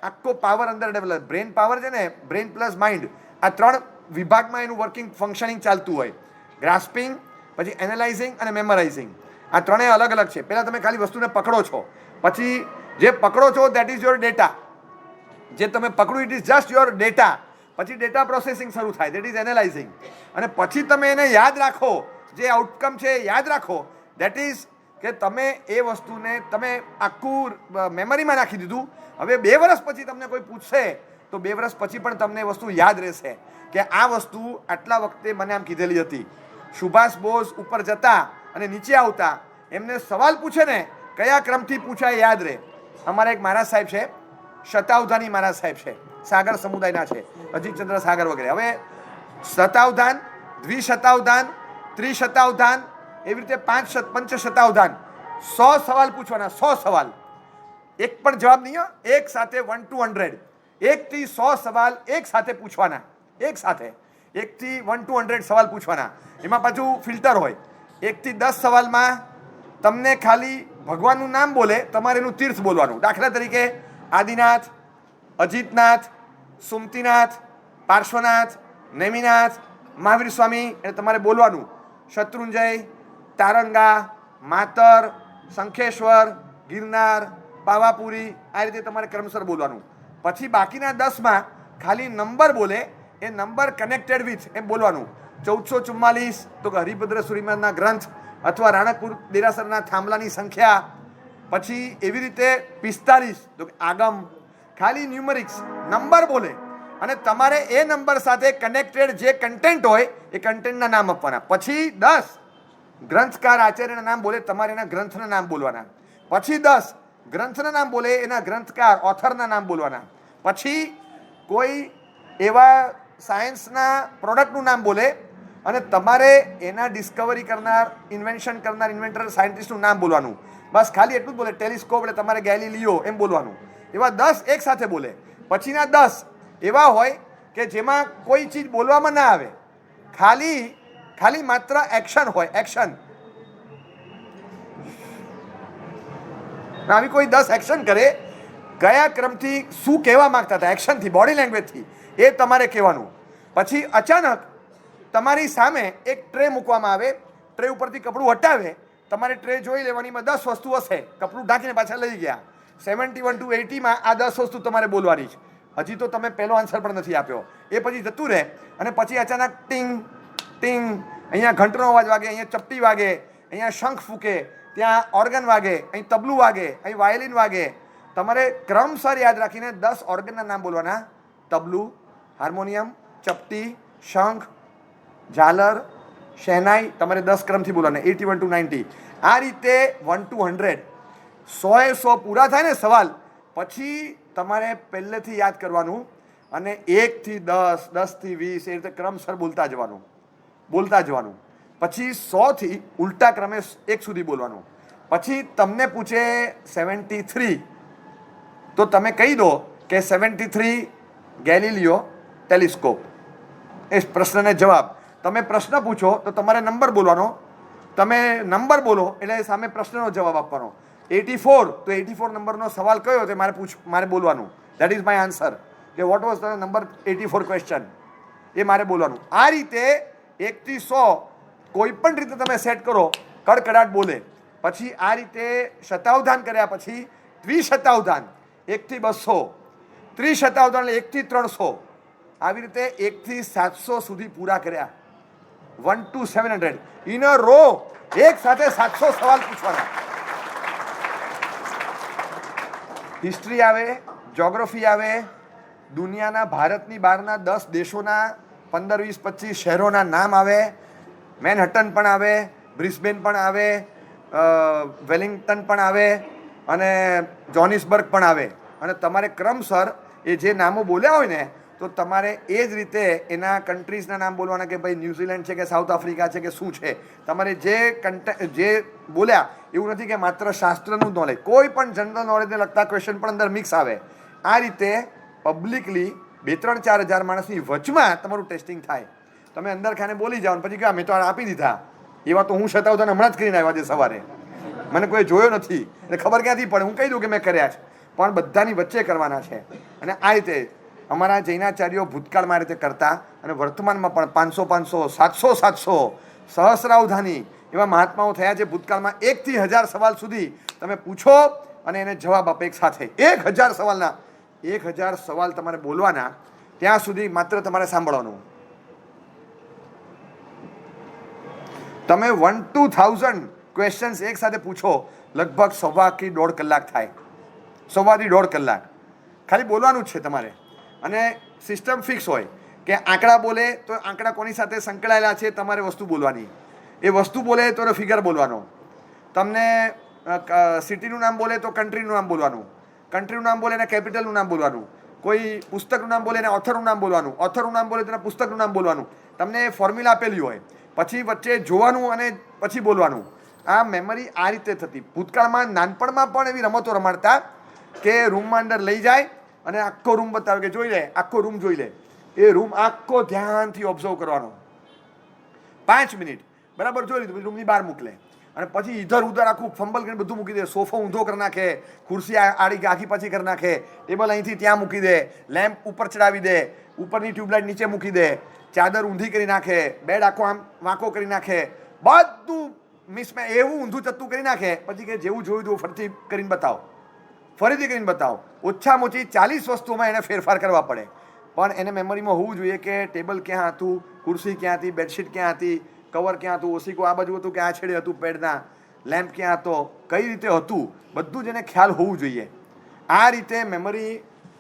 આખો પાવર અંદર ડેવલપ. બ્રેન પાવર છે ને, બ્રેન પ્લસ માઇન્ડ, આ 3 વિભાગમાં એનું વર્કિંગ ફંક્શનિંગ ચાલતું હોય. ગ્રાસ્પિંગ, પછી એનાલાઇઝિંગ અને મેમરાઇઝિંગ, આ ત્રણેય અલગ અલગ છે. પહેલાં તમે ખાલી વસ્તુને પકડો છો, પછી જે પકડો છો દેટ ઇઝ યોર ડેટા, જે તમે પકડ્યું it is just your data. પછી ડેટા પ્રોસેસિંગ શરૂ થાય, દેટ ઇઝ એનાલાઇઝિંગ, અને પછી તમે એને યાદ રાખો, જે આઉટકમ છે એ યાદ રાખો, દેટ ઇઝ કે તમે એ વસ્તુને તમે આખું મેમરીમાં નાખી દીધું. હવે 2 વર્ષ પછી તમને કોઈ પૂછશે તો 2 વર્ષ પછી પણ તમને વસ્તુ યાદ રહેશે કે આ વસ્તુ આટલા વખતે મને આમ કીધેલી હતી. સુભાષ બોઝ ઉપર જતા અને નીચે આવતા, એમને સવાલ પૂછે ને કયા ક્રમથી પૂછાય યાદ રહે. અમારા એક મહારાજ સાહેબ છે, શતાવધાની મહારાજ સાહેબ છે, સાગર સમુદાયના છે, અજીતચંદ્ર સાગર વગેરે. હવે શતાવધાન, દ્વિશતાવધાન, ત્રિશતાવધાન, એવી રીતે 5 પંચશતાવધાન, 100 સવાલ પૂછવાના, 100 સવાલ, એક પણ જવાબ નહીં, એક સાથે 1 to 100, 1 થી 100 સવાલ એક સાથે પૂછવાના, એક સાથે 1 થી 1 to 100 સવાલ પૂછવાના. એમાં પાછું ફિલ્ટર હોય. 1 થી 10 સવાલમાં તમને ખાલી ભગવાનનું નામ બોલે, તમારે એનું તીર્થ બોલવાનું. દાખલા તરીકે આદિનાથ, અજીતનાથ, સુમતીનાથ, પાર્શ્વનાથ, નેમિનાથ, મહાવીર સ્વામી, એટલે તમારે બોલવાનું. શત્રુંજય, તારંગા, માતર, શંખેશ્વર, ગિરનાર, પાવાપુરી, આ રીતે તમારે ક્રમસર બોલવાનું. પછી બાકીના 10માં ખાલી નંબર બોલે, એ નંબર કનેક્ટેડ વિથ એમ બોલવાનું. 1444 તો કે હરિભદ્ર સુરીમાના ગ્રંથ અથવા રાણકપુર દેરાસરના થાંભલાની સંખ્યા. પછી એવી રીતે 45 તો કે આગમ, ખાલી ન્યુમરિક્સ નંબર બોલે અને તમારે એ નંબર સાથે કનેક્ટેડ જે કન્ટેન્ટ હોય એ કન્ટેન્ટના નામ આપવાના. પછી 10 ગ્રંથકાર આચાર્યના નામ બોલે, તમારે એના ગ્રંથના નામ બોલવાના. પછી 10 ગ્રંથના નામ બોલે, એના ગ્રંથકાર ઓથરના નામ બોલવાના. પછી કોઈ એવા સાયન્સના પ્રોડક્ટનું નામ બોલે અને તમારે એના ડિસ્કવરી કરનાર, ઇન્વેન્શન કરનાર, ઇન્વેન્ટર, સાયન્ટિસ્ટનું નામ બોલવાનું. બસ ખાલી એટલું જ બોલે. ટેલિસ્કોપ એટલે તમારે ગેલિલિયો એમ બોલવાનું. એવા 10 એક સાથે બોલે. પછીના 10 એવા હોય કે જેમાં કોઈ ચીજ બોલવામાં ના આવે, ખાલી માત્ર એક્શન હોય. એક્શન આવી કોઈ 10 એક્શન કરે, કયા ક્રમથી શું કહેવા માંગતા હતા, એક્શનથી, બોડી લેંગ્વેજથી, એ તમારે કહેવાનું. પછી અચાનક તમારી સામે એક ટ્રે મૂકવામાં આવે, ટ્રે ઉપરથી કપડું હટાવે, તમારે ટ્રે જોઈ લેવાની, એમાં 10 વસ્તુ હશે, કપડું ઢાંકીને પાછા લઈ ગયા. 71 to 80માં આ 10 વસ્તુ તમારે બોલવાની છે. હજી તો તમે પહેલો આન્સર પણ નથી આપ્યો. એ પછી જતું રહે અને પછી અચાનક ટિંગ ટિંગ, અહીંયા ઘંટનો અવાજ વાગે, અહીંયા ચપટી વાગે, અહીંયા શંખ ફૂકે, ત્યાં ઓર્ગન વાગે, અહીં તબલું વાગે, અહીં વાયોલિન વાગે. તમારે ક્રમસર યાદ રાખીને 10 ઓર્ગનના નામ બોલવાના. તબલું, હાર્મોનિયમ, ચપટી, શંખ, ઝાલર, શહેનાઈ, તમારે 10 ક્રમથી બોલવાના. 81 to 90. આ રીતે 1 to 100 100 પૂરા થાય ને સવાલ, પછી તમારે પહેલેથી યાદ કરવાનું અને 1 થી 10, 10 થી 20 એ રીતે ક્રમસર બોલતા જવાનું. પછી 100 થી ઉલટા ક્રમે 1 સુધી બોલવાનું. પછી તમને પૂછે 73 તો તમે કહી દો કે 73 ગેલિલિયો ટેલિસ્કોપ. એ પ્રશ્નને જવાબ. તમે પ્રશ્ન પૂછો તો તમારે નંબર બોલવાનો. તમે નંબર બોલો એટલે સામે પ્રશ્નનો જવાબ આપવાનો. 84 તો 84 નંબરનો સવાલ કયો તે મારે બોલવાનું. That is my answer. કે what was the number 84 question, એ મારે બોલવાનું. આ રીતે 1 થી 100 કોઈ પણ રીતે તમે સેટ કરો, કડકડાટ બોલે. પછી આ રીતે શતાવધાન કર્યા પછી દ્વિશતાવધાન 1 થી 200, ત્રિશતાવધાન એટલે 1 થી 300, આવી રીતે 1 થી 700 સુધી પૂરા કર્યા. 1 to 700 ઇન અ રો, એક સાથે 700 સવાલ પૂછવાના. હિસ્ટ્રી આવે, જ્યોગ્રાફી આવે, દુનિયાના, ભારતની બહારના 10 દેશોના 15, 20, 25 શહેરોના નામ આવે, મેનહટન પણ આવે, બ્રિસ્બેન પણ આવે, વેલિંગ્ટન પણ આવે અને જોનિસબર્ગ પણ આવે. અને તમારે ક્રમસર એ જે નામો બોલ્યા હોય ને તો તમારે એ જ રીતે એના કન્ટ્રીઝના નામ બોલવાના કે ભાઈ ન્યૂઝીલેન્ડ છે કે સાઉથ આફ્રિકા છે કે શું છે. તમારે જે બોલ્યા એવું નથી કે માત્ર શાસ્ત્રનું નોલેજ, કોઈ પણ જનરલ નોલેજને લગતા ક્વેશ્ચન પણ અંદર મિક્સ આવે. આ રીતે પબ્લિકલી 2-3-4 હજાર માણસની વચમાં તમારું ટેસ્ટિંગ થાય. તમે અંદર ખાને બોલી જાઓ પછી કે મેં તો આપી દીધા, એવા તો હું શતાવધાન હમણાં જ કરીને આવ્યા છે સવારે, મને કોઈ જોયો નથી એટલે ખબર ક્યાંથી પડે. હું કહી દઉં કે મેં કર્યા છે, પણ બધાની વચ્ચે કરવાના છે. અને આ રીતે અમારા જૈનાચાર્યો ભૂતકાળમાં આ રીતે કરતા અને વર્તમાનમાં પણ 500, 700 સહસ્રાવધાની એવા મહાત્માઓ થયા છે ભૂતકાળમાં. 1 થી 1000 સવાલ સુધી તમે પૂછો અને એને જવાબ આપે એક સાથે. 1000 સવાલના 1000 સવાલ તમારે બોલવાના, ત્યાં સુધી માત્ર તમારે સાંભળવાનું. તમે 1 to 1000 ક્વેશ્ચન્સ એક સાથે પૂછો, લગભગ 1.25 થી 1.5 કલાક થાય. 1.25 થી 1.5 કલાક ખાલી બોલવાનું જ છે તમારે. અને સિસ્ટમ ફિક્સ હોય કે આંકડા બોલે તો આંકડા કોની સાથે સંકળાયેલા છે તમારે વસ્તુ બોલવાની. એ વસ્તુ બોલે તો ફિગર બોલવાનો. તમને સિટીનું નામ બોલે તો કન્ટ્રીનું નામ બોલવાનું. કન્ટ્રીનું નામ બોલે એને કેપિટલનું નામ બોલવાનું. કોઈ પુસ્તકનું નામ બોલે એને ઓથરનું નામ બોલવાનું. ઓથરનું નામ બોલે તો પુસ્તકનું નામ બોલવાનું. તમને ફોર્મ્યુલા આપેલી હોય, પછી વચ્ચે જોવાનું અને પછી બોલવાનું. આ મેમરી આ રીતે થતી. ભૂતકાળમાં નાનપણમાં પણ એવી રમતો રમાડતા કે રૂમમાં અંદર લઈ જાય અને આખો રૂમ બતાવે કે જોઈ લે, આખો રૂમ જોઈ લે. એ રૂમ આખો ધ્યાનથી ઓબ્ઝર્વ કરવાનો. 5 મિનિટ બરાબર જોઈ લીધું, પછી રૂમની બહાર મોકલે અને પછી ઇધર ઉધર આખું ફંબલ કરીને બધું મૂકી દે. સોફો ઊંધો કરી નાખે, ખુરશી આડી આખી પાછી કરી નાખે, ટેબલ અહીંથી ત્યાં મૂકી દે, લેમ્પ ઉપર ચડાવી દે, ઉપરની ટ્યુબલાઇટ નીચે મૂકી દે, ચાદર ઊંધી કરી નાખે, બેડ આખો આમ વાંકો કરી નાખે, બધું મિસમાં એવું ઊંધું ચત્તું કરી નાખે. પછી કે જેવું જોયું હતું ફરીથી કરીને બતાવો, ફરીથી કરીને બતાવો. ઓછામાં ઓછી 40 વસ્તુમાં એને ફેરફાર કરવા પડે. પણ એને મેમરીમાં હોવું જોઈએ કે ટેબલ ક્યાં હતું, ખુરશી ક્યાં હતી, બેડશીટ ક્યાં હતી, કવર ક્યાં હતું, ઓશીકો આ બાજુ હતું કે આ છેડે હતું, પેડના લેમ્પ ક્યાં હતો, કઈ રીતે હતું, બધું જ એને ખ્યાલ હોવું જોઈએ. આ રીતે મેમરી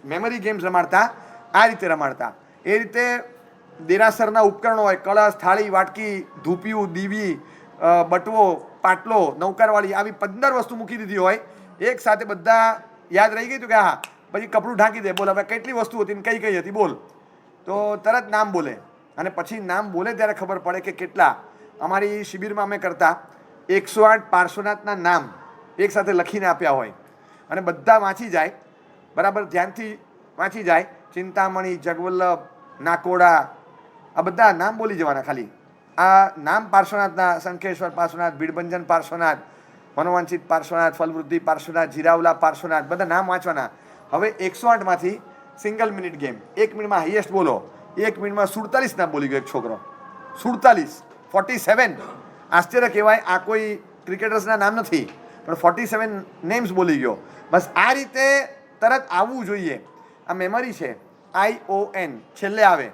મેમરી ગેમ્સ રમાડતા, આ રીતે રમાડતા. એ રીતે દેરાસરના ઉપકરણો હોય, કળશ, થાળી, વાટકી, ધૂપિયું, દીવી, બટવો, પાટલો, નૌકારવાળી, આવી 15 વસ્તુ મૂકી દીધી હોય. એક સાથે બધા યાદ રહી ગઈ હતું કે હા, પછી કપડું ઢાંકી દે, બોલ હવે કેટલી વસ્તુ હતી ને કઈ કઈ હતી બોલ, તો તરત નામ બોલે. અને પછી નામ બોલે ત્યારે ખબર પડે કે કેટલા. અમારી શિબિરમાં અમે કરતા 108 પાર્શ્વનાથના નામ એક સાથે લખીને આપ્યા હોય અને બધા વાંચી જાય, બરાબર ધ્યાનથી વાંચી જાય. ચિંતામણી, જગવલ્લભ, નાકોડા, આ બધા નામ બોલી જવાના ખાલી. આ નામ પાર્શ્વનાથના: શંખેશ્વર પાર્શ્વનાથ, ભીડભંજન પાર્શ્વનાથ, મનોવાંછિત પાર્શ્વનાથ, ફલવૃદ્ધિ પાર્શ્વનાથ, જીરાવલા પાર્શ્વનાથ, બધા નામ વાંચવાના. હવે 108માંથી સિંગલ મિનિટ ગેમ, 1 મિનિટમાં હાઈએસ્ટ બોલો. 1 મિનિટમાં 47 નામ બોલી ગયો એક છોકરો. 47. આશ્ચર્ય કહેવાય, આ કોઈ ક્રિકેટર્સના નામ નથી, પણ 47 નેમ્સ બોલી ગયો. બસ આ રીતે તરત આવવું જોઈએ. આ મેમરી છે. ION છેલ્લે આવે,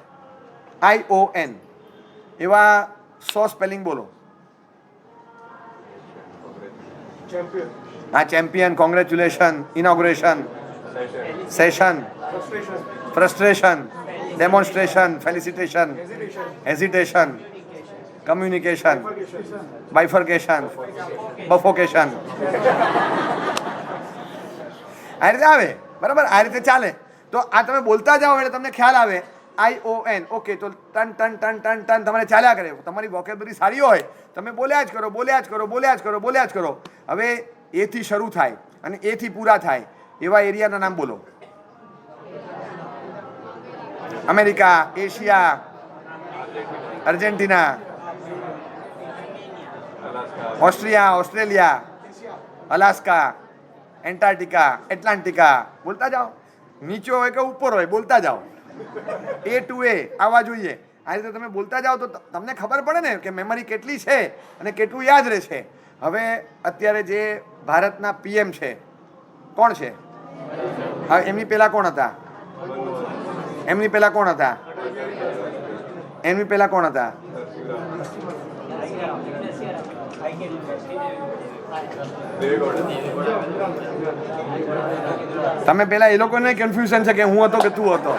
ION. એવા 100 સ્પેલિંગ બોલો. હા, champion, congratulation, inauguration, session, frustration, demonstration, felicitation, hesitation, communication, bifurcation, બફોકેશન. આ રીતે આવે, બરાબર, આ રીતે ચાલે. તો આ તમે બોલતા જાઓ એટલે તમને ખ્યાલ આવે. ION, ઓકે, તો ton ton ton ton ton તમારે ચાલ્યા કરે. તમારી વોકેબરી સારી હોય, તમે બોલ્યા જ કરો, બોલ્યા જ કરો, બોલ્યા જ કરો, બોલ્યા જ કરો. હવે એથી શરૂ થાય અને એથી પૂરા થાય એવા એરિયાના નામ બોલો. America, Asia, Argentina, Austria, Australia, Alaska, Antarctica, Atlantica. બોલતા જાઓ. નીચે હોય કે ઉપર હોય, બોલતા જાઓ. A to A આવવા જોઈએ. આ રીતે તમે બોલતા જાઓ તો તમને ખબર પડે ને કે મેમરી કેટલી છે અને કેટલું યાદ રહે છે. હવે અત્યારે જે ભારતના PM છે, કોણ છે? હા, એમની પહેલા કોણ હતા? એમની પહેલા કોણ હતા? એમની પહેલા કોણ હતા? તમે પેલા એ લોકોને કન્ફ્યુઝન છે કે હું હતો કે તું હતો.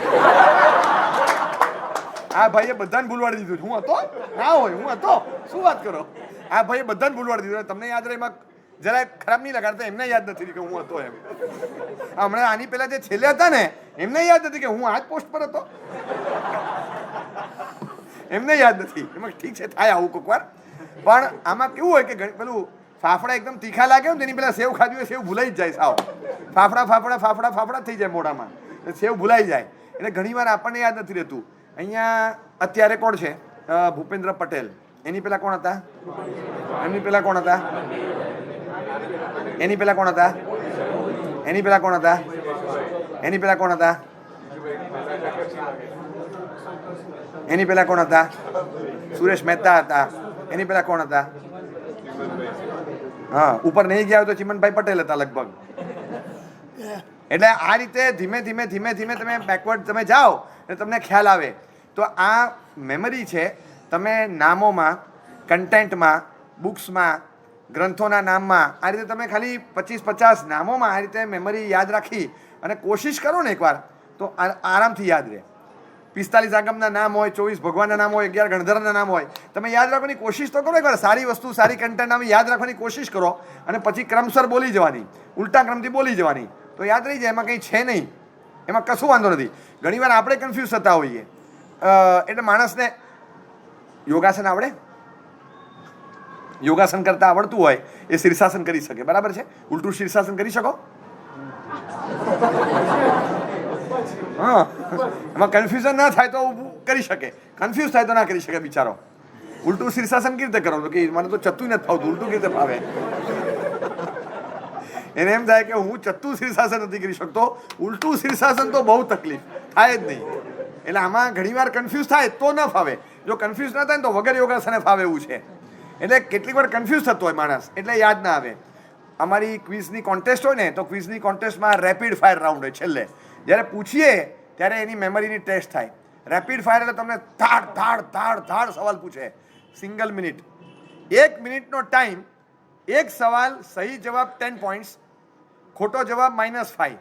આ ભાઈએ બધાને ભૂલવાડી દીધું. હું હતો ના હોય, હું હતો. શું વાત કરો? આ ભાઈએ બધાને ભૂલવાડી દીધું. તમને યાદ રહે, એમાં જરા ખરાબ નહીં લગાડતા. એમને યાદ નથી કે હું હતો એમ. હમણાં આની પહેલા જે છેલ્લે હતા ને, એમને યાદ નથી કે હું આ જ પોસ્ટ પર હતો. એમને યાદ નથી. એમાં ઠીક છે, થાય આવું કોઈક વાર. પણ આમાં કેવું હોય કે પેલું ફાફડા એકદમ તીખા લાગે ને તેની પેલા સેવ ખાધી હોય, સેવ ભૂલાઈ જ જાય સાવ. ફાફડા ફાફડા ફાફડા ફાફડા થઈ જાય મોઢામાં, સેવ ભૂલાઈ જાય. એટલે ઘણી વાર આપણને યાદ નથી રહેતું. અહીંયા અત્યારે કોણ છે? ભૂપેન્દ્ર પટેલ. એની પહેલા કોણ હતા? એમની પહેલા કોણ હતા? એની પહેલા કોણ હતા? એની પહેલા કોણ હતા? એની પહેલા કોણ હતા? એની પહેલા કોણ હતા? સુરેશ મહેતા હતા. એની પહેલા કોણ હતા? હા, ઉપર નહીં ગયા તો ચિમનભાઈ પટેલ હતા લગભગ. એટલે આ રીતે ધીમે ધીમે ધીમે ધીમે તમે બેકવર્ડ તમે જાઓ એટલે તમને ખ્યાલ આવે. તો આ મેમરી છે. તમે નામોમાં, કન્ટેન્ટમાં, બુક્સમાં, ગ્રંથોના નામમાં, આ રીતે તમે ખાલી 25-50 નામોમાં આ રીતે મેમરી યાદ રાખી અને કોશિશ કરો ને એકવાર, તો આરામથી યાદ રહે. 45 આગમના નામ હોય, 24 ભગવાનના નામ હોય, 11 ગણધરના નામ હોય. તમે યાદ રાખવાની કોશિશ તો કરો એકવાર. સારી વસ્તુ, સારી કન્ટેન્ટ નામ યાદ રાખવાની કોશિશ કરો અને પછી ક્રમસર બોલી જવાની, ઉલટા ક્રમથી બોલી જવાની, તો યાદ રહી જાય. એમાં કંઈ છે નહીં, એમાં કશું વાંધો નથી. ઘણીવાર આપણે કન્ફ્યુઝ થતા હોઈએ. એટલે માણસને યોગાસન આવડે? યોગાસન કરતા આવડતું હોય એ શીર્ષાસન કરી શકે, બરાબર છે? ઉલટું શીર્ષાસન કરી શકો? હા, એમાં કન્ફ્યુઝન ના થાય તો કરી શકે, કન્ફ્યુઝ થાય તો ના કરી શકે બિચારો. ઉલટું શીર્ષાસન કેવી રીતે કરો? કે મને તો ચત્તું નથી ફાવતું, ઉલટું કેવી રીતે ફાવે? એને એમ થાય કે હું ચત્તું શીર્ષાસન નથી કરી શકતો, ઉલટું શીર્ષાસન તો બહુ તકલીફ થાય જ નહીં. એટલે આમાં ઘણીવાર કન્ફ્યુઝ થાય તો ન ફાવે. જો કન્ફ્યુઝ ના થાય ને તો વગર યોગાસને ફાવે એવું છે. એટલે કેટલીક વાર કન્ફ્યુઝ થતો હોય માણસ, એટલે યાદ ના આવે. અમારી ક્વિઝની કોન્ટેસ્ટ હોય ને, તો ક્વિઝની કોન્ટેસ્ટમાં રેપિડ ફાયર રાઉન્ડ હોય છેલ્લે. જ્યારે પૂછીએ ત્યારે એની મેમરીની ટેસ્ટ થાય. રેપિડ ફાયર એટલે તમને ધાડ ધાડ ધાડ ધાડ સવાલ પૂછે. સિંગલ મિનિટ, 1 મિનિટનો ટાઈમ. એક સવાલ, સહી જવાબ 10 પોઈન્ટ્સ, ખોટો જવાબ -5.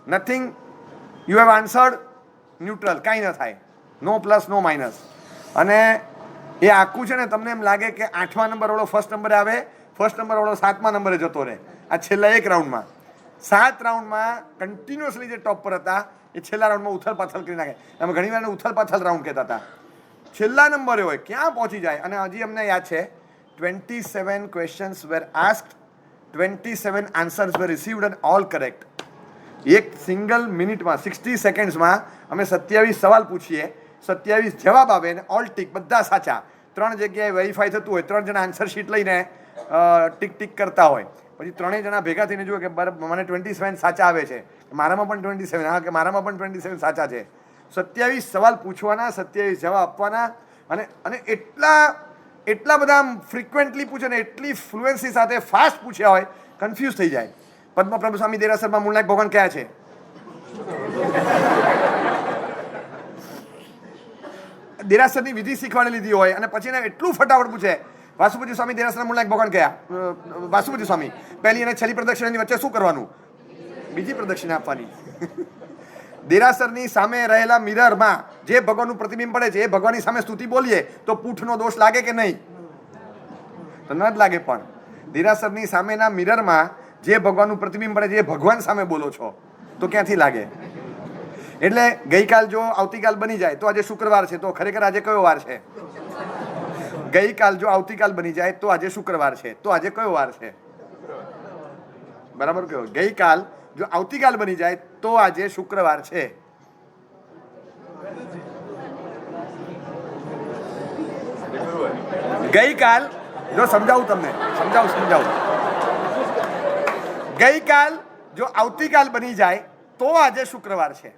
Nothing you have answered neutral, કાંઈ ન થાય, નો પ્લસ નો માઇનસ. અને એ આખું છે ને તમને એમ લાગે કે 8મા નંબરવાળો ફર્સ્ટ નંબરે આવે, ફર્સ્ટ નંબરવાળો 7મા નંબરે જતો રહે. આ છેલ્લા એક રાઉન્ડમાં 7 રાઉન્ડમાં કન્ટિન્યુઅસલી જે ટોપ પર હતા એ છેલ્લા રાઉન્ડમાં ઉથલ પાથલ કરી નાખે. અમે ઘણી વાર ઉથલ પાથલ રાઉન્ડ કહેતા હતા. છેલ્લા નંબરે હોય ક્યાં પહોંચી જાય. અને હજી અમને યાદ છે 27 questions were asked, 27 answers were received and all correct. એક સિંગલ મિનિટમાં 60 સેકન્ડ્સમાં અમે 27 સવાલ પૂછીએ, 27 જવાબ આવે ને ઓલ ટીક, બધા સાચા. 3 જગ્યાએ વેરીફાઈ થતું હોય, 3 જણા આન્સર શીટ લઈને ટીક ટીક કરતા હોય. પછી 3 જણા ભેગા થઈને જુએ કે મને 27 સાચા આવે છે, મારામાં પણ 27, હા કે મારામાં પણ 27 સાચા છે. 27 સવાલ પૂછવાના, 27 જવાબ આપવાના. અને એટલા બધા ફ્રિકવન્ટલી પૂછે ને એટલી ફ્લુએન્સી સાથે ફાસ્ટ પૂછ્યા હોય, કન્ફ્યુઝ થઈ જાય. પદ્મપ્રભુ સ્વામી દેરાસરમાં મૂળનાયક ભગવાન કયા છે? દેરાસરની વિધિ શીખવાડી લીધી હોય અને પછી એને એટલું ફટાફટ પૂછે, વાસુપતિ સ્વામી દેરાસરના મૂળનાયક ભગવાન કયા? વાસુપતિ સ્વામી. પહેલી અને છેલ્લી પ્રદક્ષિણાની વચ્ચે શું કરવાનું? બીજી પ્રદક્ષિણા આપવાની. દેરાસરની સામે રહેલા મિરરમાં જે ભગવાનનું પ્રતિબિંબ પડે છે એ ભગવાનની સામે સ્તુતિ બોલીએ તો પૂઠનો દોષ લાગે કે નહીં? તો ન જ લાગે. પણ દેરાસરની સામેના મિરરમાં જે ભગવાનનું પ્રતિબિંબ પડે છે એ ભગવાન સામે બોલો છો તો ક્યાંથી લાગે? એટલે ગઈકાલ જો આવતીકાલ બની જાય તો આજે શુક્રવાર છે, તો ખરેખર આજે કયો વાર છે? ગઈકાલ જો આવતીકાલ બની જાય તો આજે શુક્રવાર છે, તો આજે કયો વાર છે? બરાબર કયો? ગઈકાલ જો આવતીકાલ બની જાય તો આજે શુક્રવાર છે. ગઈકાલ જો સમજાવું ગઈકાલ જો આવતીકાલ બની જાય તો આજે શુક્રવાર છે.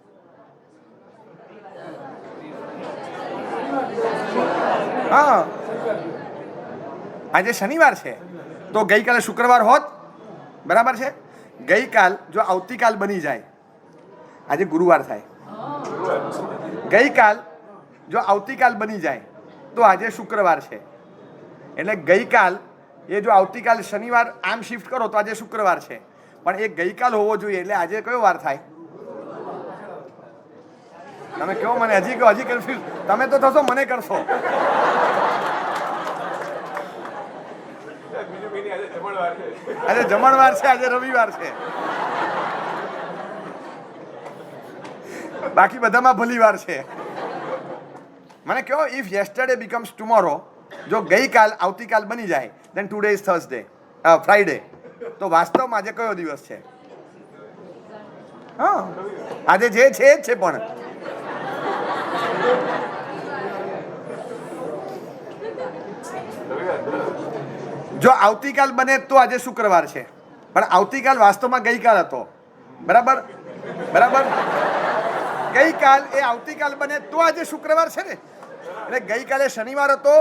હા, આજે શનિવાર છે તો ગઈકાલે શુક્રવાર હોત. બરાબર છે? ગઈકાલ જો આવતીકાલ બની જાય, આજે ગુરુવાર થાય. ગઈકાલ જો આવતીકાલ બની જાય તો આજે શુક્રવાર છે. એટલે ગઈકાલ એ જો આવતીકાલ શનિવાર આમ શિફ્ટ કરો તો આજે શુક્રવાર છે, પણ એ ગઈકાલ હોવો જોઈએ. એટલે આજે કયો વાર થાય? તમે કહો મને, હજી કન્ફ્યુઝ તમે તો થશો, મને કરશો. આજે જમણવાર છે, આજે રવિવાર છે, બાકી બધામાં ભલીવાર છે. મને કહો, ઇફ યેસ્ટરડે બીકમ્સ ટુમોરો, જો ગઈકાલ આવતીકાલ બની જાય, દેન ટુડે ઇઝ થર્સડે, ફ્રાઈડે. તો વાસ્તવમાં આજે કયો દિવસ છે? હા, આજે જે છે જ છે. પણ જો આવતીકાલ બને તો આજે શુક્રવાર છે, પણ આવતીકાલ વાસ્તવમાં ગઈકાલ હતો. બરાબર? ગઈકાલ એ આવતીકાલ બને તો આજે શુક્રવાર છે ને. એટલે ગઈકાલે શનિવાર હતો,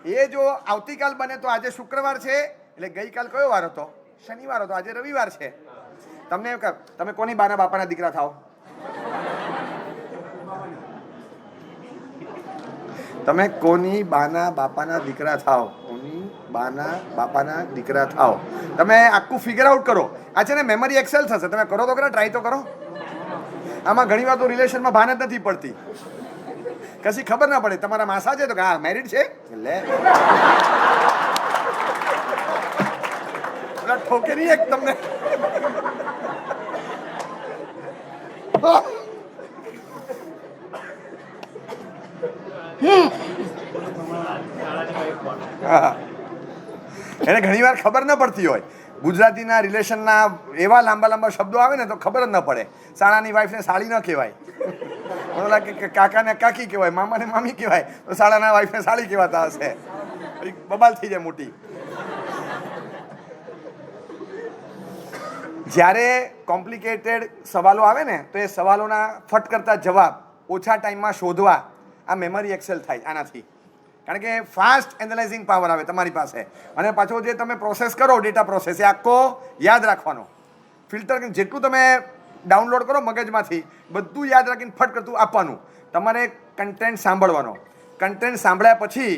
એ જો આવતીકાલ બને તો આજે શુક્રવાર છે. એટલે ગઈકાલ કયો વાર હતો? શનિવાર હતો, આજે રવિવાર છે. તમે કોની બાના બાપાના દીકરા થાવ? તમે કોની બાના બાપાના દીકરા થાવ? બાના બાપાના દીકરા થાવ. તમે આખું ફિગર આઉટ કરો. આ છે ને મેમરી એક્સેલ થશે. તમે કરો તો ખરા, ટ્રાય તો કરો. આમાં ઘણી વાર તો રિલેશનમાં ભાન જ નથી પડતી, કશી ખબર ના પડે. તમારા માસા છે તો કે હા મેરિડ છે, લે ઠોકે નહીં એક તમને. એને ઘણી વાર ખબર ન પડતી હોય. ગુજરાતીના રિલેશનના એવા લાંબા શબ્દો આવે ને તો ખબર જ ન પડે. શાળાની વાઈફને સાળી ન કહેવાય, કે કાકાને કાકી કહેવાય, મામાને મામી કહેવાય, તો શાળાના વાઈફને સાળી કહેવાતા હશે. બબાલ થઈ જાય મોટી. જ્યારે કોમ્પ્લિકેટેડ સવાલો આવે ને તો એ સવાલોના ફટ કરતા જવાબ ઓછા ટાઈમમાં શોધવા, આ મેમરી એક્સેલ થાય આનાથી. કારણ કે ફાસ્ટ એનાલાઇઝિંગ પાવર આવે તમારી પાસે. અને પાછો જે તમે પ્રોસેસ કરો, ડેટા પ્રોસેસ, એ આખો યાદ રાખવાનો. ફિલ્ટર જેટલું તમે ડાઉનલોડ કરો મગજમાંથી, બધું યાદ રાખીને ફટ કરતું આપવાનું. તમારે કન્ટેન્ટ સાંભળવાનો, કન્ટેન્ટ સાંભળ્યા પછી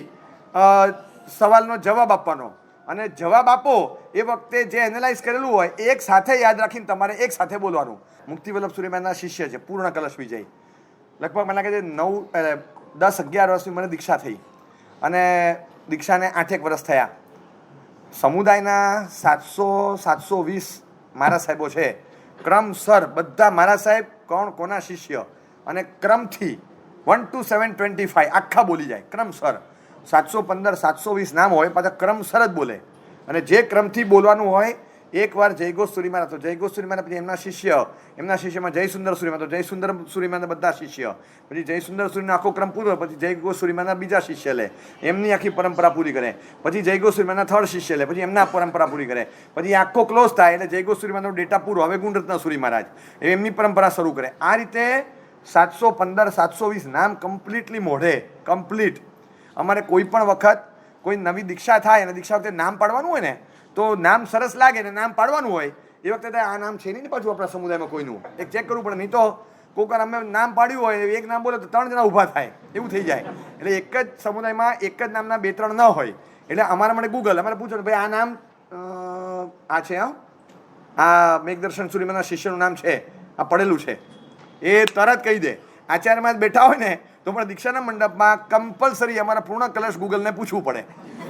સવાલનો જવાબ આપવાનો, અને જવાબ આપો એ વખતે જે એનાલાઇઝ કરેલું હોય એક સાથે યાદ રાખીને તમારે એક સાથે બોલવાનું. મુક્તિવલ્લભ સૂર્યમાના શિષ્ય છે પૂર્ણ કલશ વિજય. લગભગ મને લાગે છે 10-11 વર્ષની મને દીક્ષા થઈ અને દીક્ષાને 8 વર્ષ થયા. સમુદાયના 720 મારા સાહેબો છે. ક્રમસર બધા મારા સાહેબ કોના શિષ્ય અને ક્રમથી 1 to 725 આખા બોલી જાય ક્રમસર. 715 720 નામ હોય પાછા ક્રમસર જ બોલે અને જે ક્રમથી બોલવાનું હોય. એકવાર જયઘોષ સૂર્યમાના તો જયઘોષ સૂર્યમાના પછી એમના શિષ્યમાં જય સુંદર સૂર્યમાના તો જય સુંદર સૂર્યમાના બધા શિષ્ય, પછી જય સુંદર સૂર્યનો આખો ક્રમ પૂરો, પછી જયઘોષ સૂર્યમાના બીજા શિષ્ય લે, એમની આખી પરંપરા પૂરી કરે, પછી જયઘોષ સૂર્યમાના થર્ડ શિષ્ય લે, પછી એમના પરંપરા પૂરી કરે, પછી આખો ક્લોઝ થાય એટલે જયઘોષ સૂર્યમાનો ડેટા પૂરો. હવે ગુણરત્ન સૂર્ય મહારાજ એમની પરંપરા શરૂ કરે. આ રીતે 715 720 નામ કમ્પ્લીટલી મોઢે કમ્પ્લીટ. અમારે કોઈ પણ વખત કોઈ નવી દીક્ષા થાય અને દીક્ષા વખતે નામ પાડવાનું હોય ને તો નામ સરસ લાગે ને નામ પાડવાનું હોય એ વખતે આ નામ છે નહીં ને પાછું આપણા સમુદાયમાં કોઈનું એક ચેક કરવું પડે. નહીં તો કોઈક વાર અમે નામ પાડ્યું હોય એક નામ બોલે તો 3 જણા ઊભા થાય એવું થઈ જાય. એટલે એક જ સમુદાયમાં એક જ નામના 2-3 ન હોય એટલે અમારા માટે ગૂગલ અમારે પૂછો ભાઈ આ નામ આ છે, આ મેઘદર્શન સૂર્યમાના શિષ્યનું નામ છે, આ પડેલું છે, એ તરત કહી દે. આચાર્યમાં બેઠા હોય ને તો પણ દીક્ષાના મંડપમાં કમ્પલસરી અમારા પૂર્ણ કલશ ગૂગલને પૂછવું પડે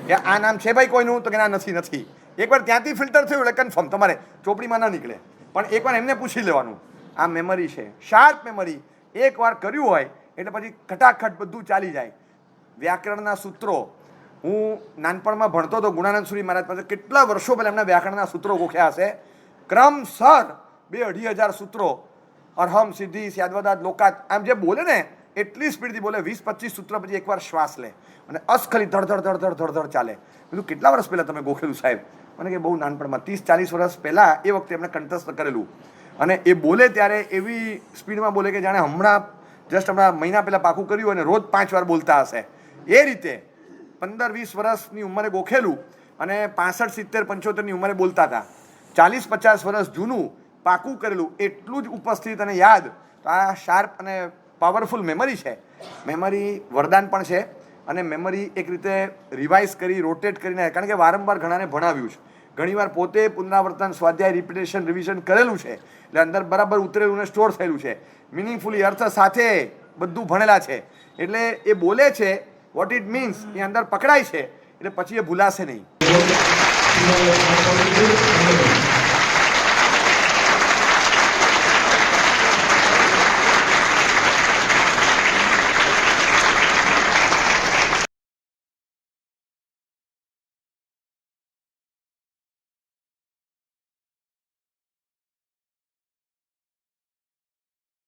કે આ નામ છે ભાઈ કોઈનું, તો કે ના નથી. એકવાર ત્યાંથી ફિલ્ટર થયું એટલે કન્ફર્મ, તમારે ચોપડીમાં ના નીકળે પણ એકવાર એમને પૂછી લેવાનું. આ મેમરી છે, શાર્પ મેમરી. એકવાર કર્યું હોય એટલે પછી ખટાખટ બધું ચાલી જાય. વ્યાકરણના સૂત્રો હું નાનપણમાં ભણતો હતો ગુણાનંદ સૂરી મહારાજ પાસે. કેટલા વર્ષો પહેલાં એમના વ્યાકરણના સૂત્રો ગોખ્યા હશે. ક્રમસર 2-2,500 સૂત્રો, અર્હમ સિદ્ધિ સ્યાદવદાત લોકાત આમ જે બોલે ને એટલી સ્પીડથી બોલે. 20-25 સૂત્ર પછી એકવાર શ્વાસ લે અને અસખલી ધડ ચાલે. બધું કેટલા વર્ષ પહેલાં તમે ગોખેલું સાહેબ? મને કે બહુ નાનપણમાં 30-40 વર્ષ પહેલાં એ વખતે એમણે કંઠસ્થ કરેલું. અને એ બોલે ત્યારે એવી સ્પીડમાં બોલે કે જાણે હમણાં મહિના પહેલાં પાકું કર્યું અને રોજ 5 વાર બોલતા હશે. એ રીતે 15-20 વર્ષની ઉંમરે ગોખેલું અને 65-70-75ની ઉંમરે બોલતા હતા. 40-50 વર્ષ જૂનું પાકું કરેલું એટલું જ ઉપસ્થિત અને યાદ. તો આ શાર્પ અને પાવરફુલ મેમરી છે. મેમરી વરદાન પણ છે અને મેમરી એક રીતે રિવાઇઝ કરી રોટેટ કરીને, કારણ કે વારંવાર ઘણાને ભણાવ્યું છે, ઘણીવાર પોતે પુનરાવર્તન સ્વાધ્યાય રિપીટેશન રિવિઝન કરેલું છે એટલે અંદર બરાબર ઉતરેલું ને સ્ટોર થયેલું છે. મિનિંગફુલી અર્થ સાથે બધું ભણેલા છે એટલે એ બોલે છે વોટ ઇટ મીન્સ એ અંદર પકડાય છે એટલે પછી એ ભૂલાશે નહીં.